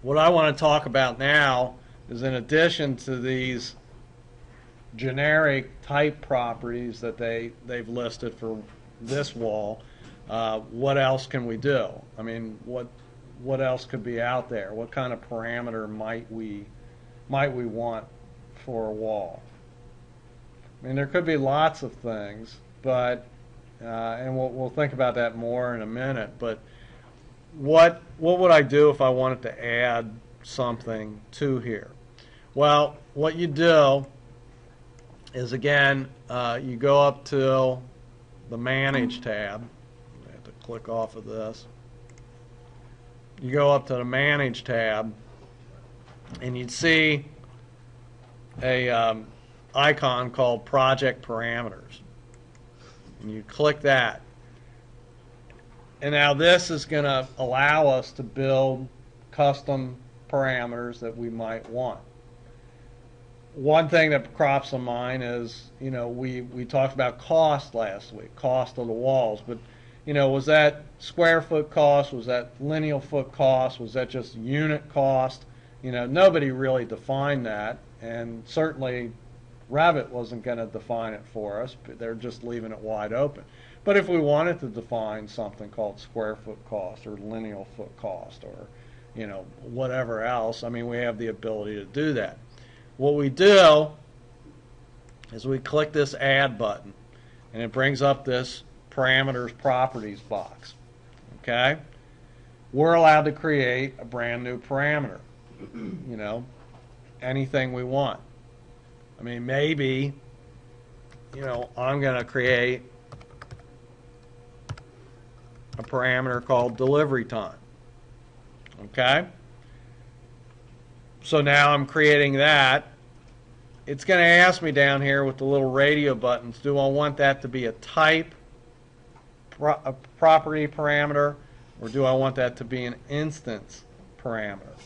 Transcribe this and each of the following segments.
What I want to talk about now is, in addition to these generic type properties that they've listed for this wall, what else can we do? I mean, what else could be out there? What kind of parameter might we want for a wall? I mean, there could be lots of things, but and we'll think about that more in a minute. But what would I do if I wanted to add something to here? Well, what you do is, again, you go up to the Manage tab. I have to click off of this. You go up to the Manage tab, and you'd see a icon called Project Parameters. And you click that. And now this is going to allow us to build custom parameters that we might want. One thing that crops to mind is, we talked about cost last week, cost of the walls, but was that square foot cost? Was that lineal foot cost? Was that just unit cost? Nobody really defined that, and certainly Revit wasn't going to define it for us. They're just leaving it wide open. But if we wanted to define something called square foot cost or lineal foot cost or whatever else, I mean, we have the ability to do that. What we do is we click this Add button, and it brings up this Parameters Properties box. Okay? We're allowed to create a brand new parameter. Anything we want. I mean, maybe, I'm going to create a parameter called delivery time. Okay? So now I'm creating that. It's going to ask me down here with the little radio buttons, do I want that to be a type, a property parameter, or do I want that to be an instance parameter?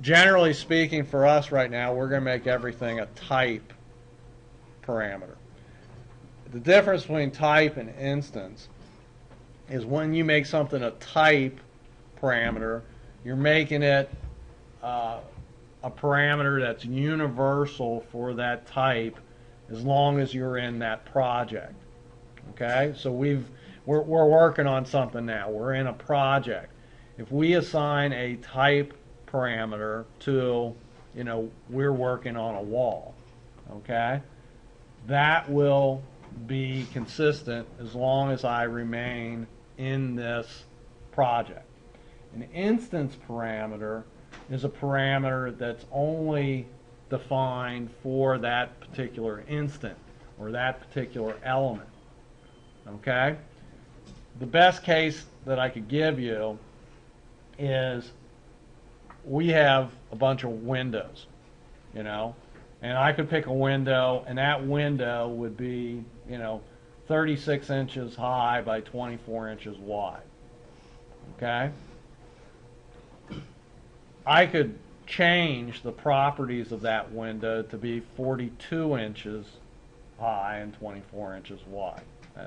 Generally speaking, for us right now, we're going to make everything a type parameter. The difference between type and instance is when you make something a type parameter, you're making it a parameter that's universal for that type as long as you're in that project. Okay? So we're working on something now. We're in a project. If we assign a type parameter to, we're working on a wall, okay? That will be consistent as long as I remain in this project. An instance parameter is a parameter that's only defined for that particular instant or that particular element, okay? The best case that I could give you is we have a bunch of windows, and I could pick a window, and that window would be, 36 inches high by 24 inches wide, okay? I could change the properties of that window to be 42 inches high and 24 inches wide.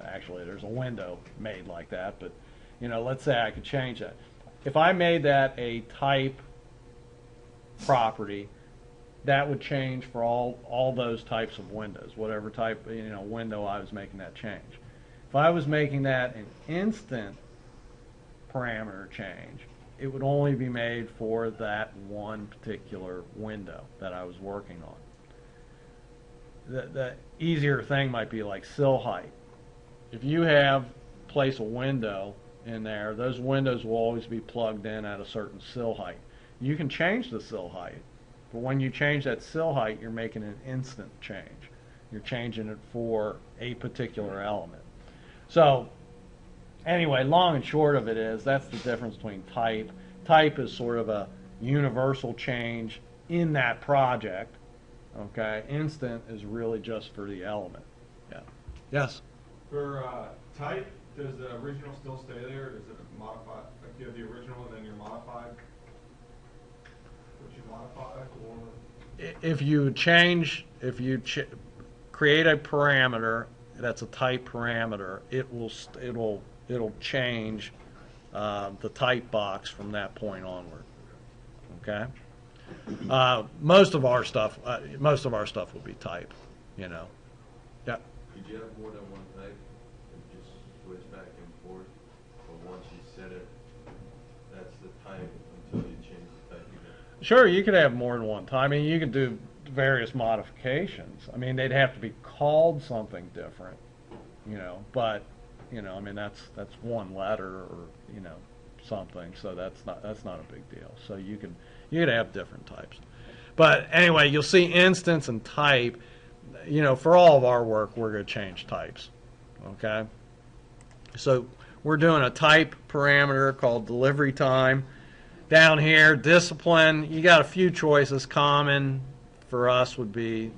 Actually, there's a window made like that, but, let's say I could change that. If I made that a type property, that would change for all those types of windows, whatever type window I was making that change. If I was making that an instant parameter change, it would only be made for that one particular window that I was working on. The easier thing might be like sill height. If you place a window in there, those windows will always be plugged in at a certain sill height. You can change the sill height, but when you change that sill height, you're making an instant change. You're changing it for a particular element. So anyway, long and short of it is, that's the difference between type. Type is sort of a universal change in that project. Okay, instant is really just for the element. Yeah. Yes? For type, does the original still stay there, or does it modify? Like you have the original and then you're modified? Would you modify, or? If you create a parameter that's a type parameter, it'll change the type box from that point onward. Okay. Most of our stuff will be type. You know. Yeah. Could you have more than one type and just switch back and forth? Or once you set it, that's the type until you change the type again? Sure, you could have more than one type. I mean, you could do various modifications. I mean, they'd have to be called something different. You know, but you know, I mean, that's one letter or you know something. So that's not a big deal. So you could have different types. But anyway, you'll see instance and type. You know, for all of our work, we're going to change types. Okay? So we're doing a type parameter called delivery time. Down here, discipline, you got a few choices. Common for us would be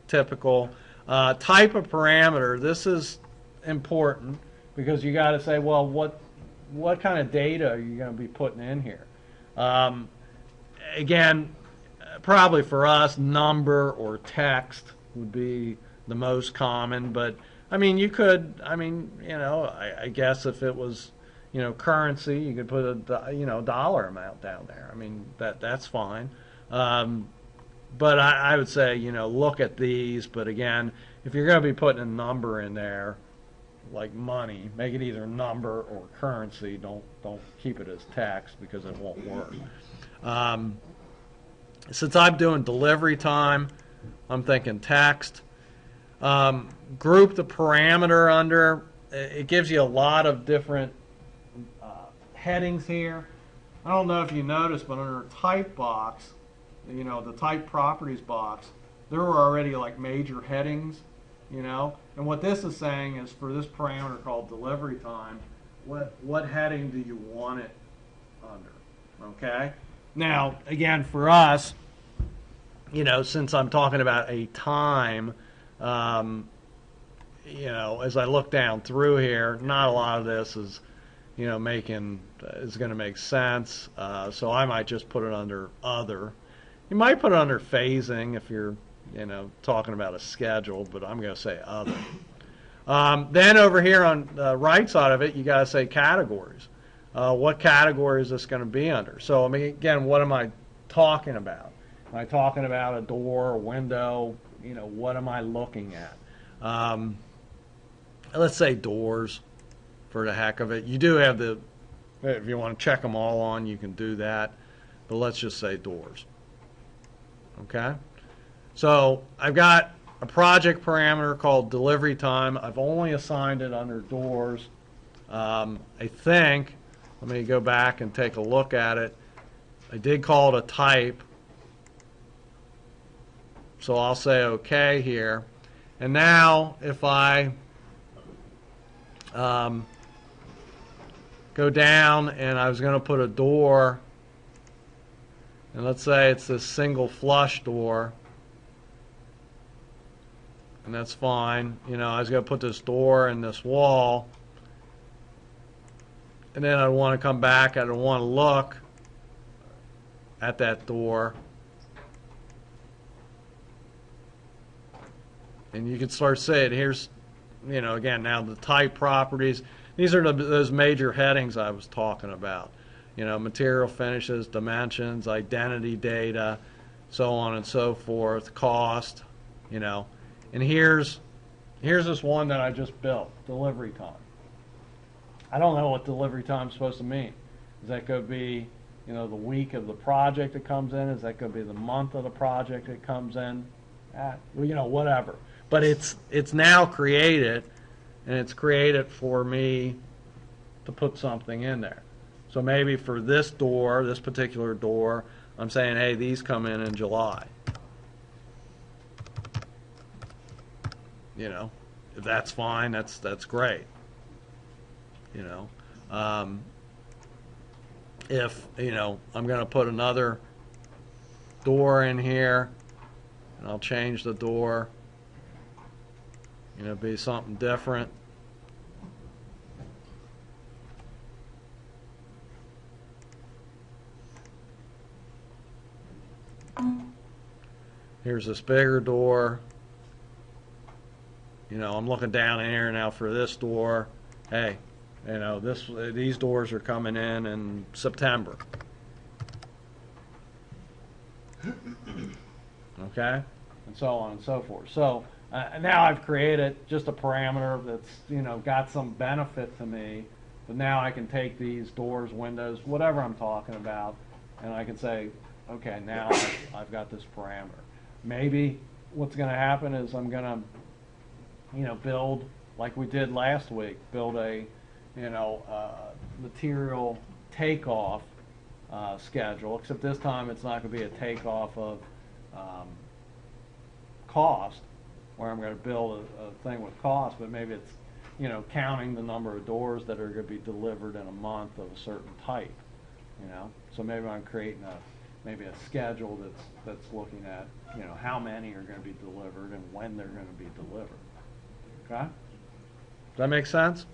typical. Type of parameter, this is important because you got to say, well, what kind of data are you going to be putting in here? Again, probably for us, number or text would be the most common, but I mean, you know, I guess if it was, you know, currency, you could put a, you know, dollar amount down there. I mean, that's fine. But I would say, you know, look at these, but again, if you're going to be putting a number in there, like money, make it either number or currency. Don't keep it as text because it won't work. Since I'm doing delivery time, I'm thinking text. Group the parameter under. It gives you a lot of different headings here. I don't know if you noticed, but under type box, you know, the type properties box, there were already like major headings, you know. And what this is saying is for this parameter called delivery time, what heading do you want it under? Okay. Now, again, for us, you know, since I'm talking about a time, you know, as I look down through here, not a lot of this is, you know, is going to make sense. So I might just put it under other. You might put it under phasing if you're, you know, talking about a schedule, but I'm going to say other. Then over here on the right side of it, you got to say categories. What category is this going to be under? So, I mean, again, what am I talking about? Am I talking about a door, a window? You know, what am I looking at? Let's say doors for the heck of it. You do have if you want to check them all on, you can do that. But let's just say doors. Okay? So I've got a project parameter called delivery time. I've only assigned it under doors. I think, let me go back and take a look at it. I did call it a type. So I'll say OK here. And now if I go down and I was going to put a door, and let's say it's this single flush door, and that's fine. You know, I was going to put this door in this wall, and then I want to come back, I want to look at that door. And you can start saying, here's, you know, again, now the type properties. These are those major headings I was talking about. You know, material finishes, dimensions, identity data, so on and so forth, cost, you know. And here's this one that I just built, delivery time. I don't know what delivery time is supposed to mean. Is that going to be, you know, the week of the project it comes in? Is that going to be the month of the project it comes in? Well, you know, whatever. But it's now created, and it's created for me to put something in there. So maybe for this door, this particular door, I'm saying, hey, these come in July. You know, if that's fine, that's great. You know, if, you know, I'm going to put another door in here, and I'll change the door. You know, be something different. Here's this bigger door. You know, I'm looking down here now for this door. Hey, you know, these doors are coming in September. okay, and so on and so forth. So now I've created just a parameter that's, you know, got some benefit to me, but now I can take these doors, windows, whatever I'm talking about, and I can say, okay, now I've got this parameter. Maybe what's going to happen is I'm going to, you know, build, like we did last week, build a, you know, material takeoff schedule, except this time it's not going to be a takeoff of cost, where I'm going to build a thing with cost, but maybe it's, you know, counting the number of doors that are going to be delivered in a month of a certain type, you know. So maybe I'm creating maybe a schedule that's looking at, you know, how many are going to be delivered and when they're going to be delivered. Okay? Does that make sense?